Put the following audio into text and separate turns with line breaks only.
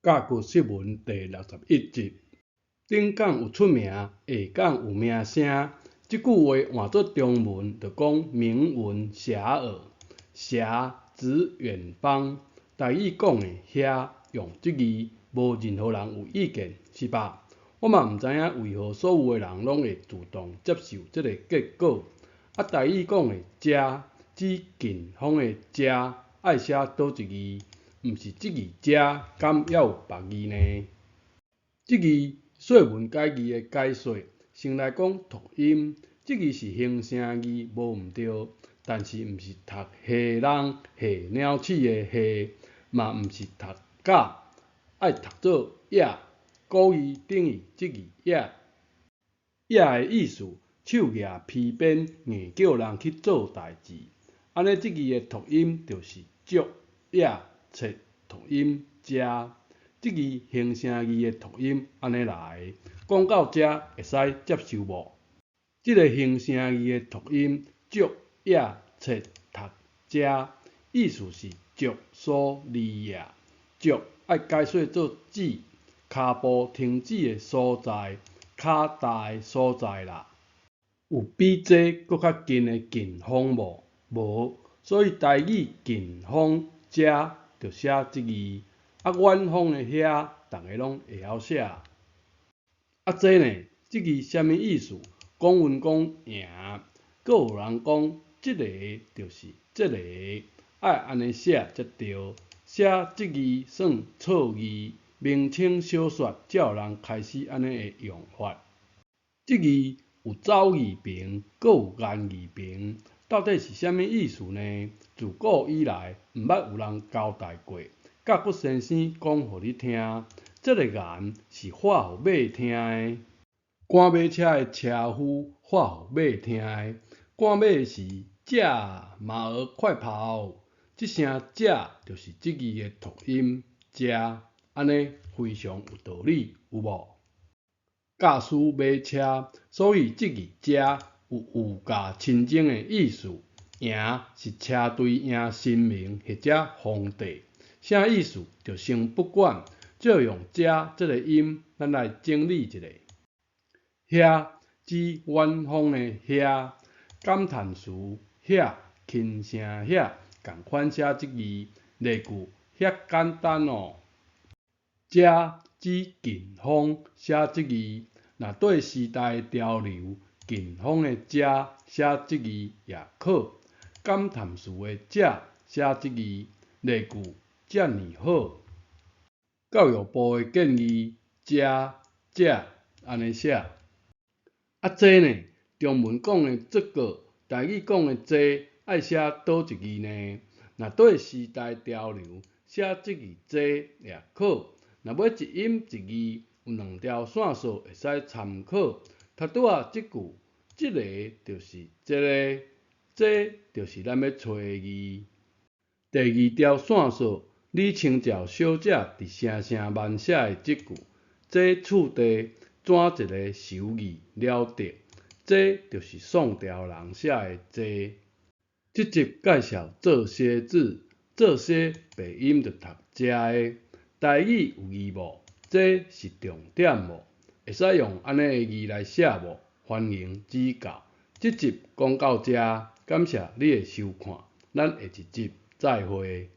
教育释文第61集。顶讲有出名，下讲有名声。即句话换作中文，就讲名闻遐迩。遐指远方，台语讲的遐用即字，无任何人有意见，是吧？我嘛毋知影为何所有的人拢会自动接受即个结果。台语讲的遮，指近方的遮，爱写倒一字？毋是即字遮，敢还有别字呢？即字说文解字的解说，先来讲读音。即字是形声字，无毋对，但是毋是读下人下鸟鼠的下，嘛毋是读甲，爱读做也。古语等于即字也。也的意思，手举皮鞭，硬叫人去做代志。安尼即字的读音就是足也切读音遮。即字形声字的读音安尼来，讲到遮会使接受无？即个形声字的读音足也切读遮，意思是足所利也。足爱解说做止，骹步停止的所在，骹踏的所在啦。有比这搁较近的近方无？无，所以台语近方遮就写即字。远方的遐，大家拢会晓写。这呢，即字啥物意思？讲文讲赢，搁有人讲即个就是即个，爱安尼写才对。写即字算错字，名称小说才有人开始安尼的用法。即字有走字边，搁有言字边，到底是啥物意思呢？自古以来，毋捌有人交代过。甲骨先生讲互你听，这个言是话互马听的。赶马车的车夫话互马听的。赶马时，驾马儿快跑。即声驾就是即字的读音遮，安尼非常有道理，有无？驾驶马车，所以即字遮有驾亲征的意思。赢是车队赢神明或者皇帝。啥意思？就先不管，就用遮这个音，咱来整理一下。遐指远方的遐，感叹词遐、轻声遐，共款写即字。例句：遐简单哦。遮指近方，写即字。若对时代的潮流，近方的遮写即字也可。感叹词的这写即字。例句：遮尔好。教育部的建议，遮安尼写。这呢，中文讲的这个，台语讲的这，爱写倒一字呢？若对时代潮流，写即字这也可。若要一音一字，有两条线索会使参考。头拄仔即句，即个就是这个，这就是咱要找的字。第二条线索，李清照小姐伫声声慢写的即句，这厝地怎一个手艺了得？这就是宋朝人写的这。这集介绍这些字，这些白音就读遮的。台语有字无？这是重点无？会使用安尼的字来写无？欢迎指教。这集讲到遮，感谢你的收看，咱下一集再会。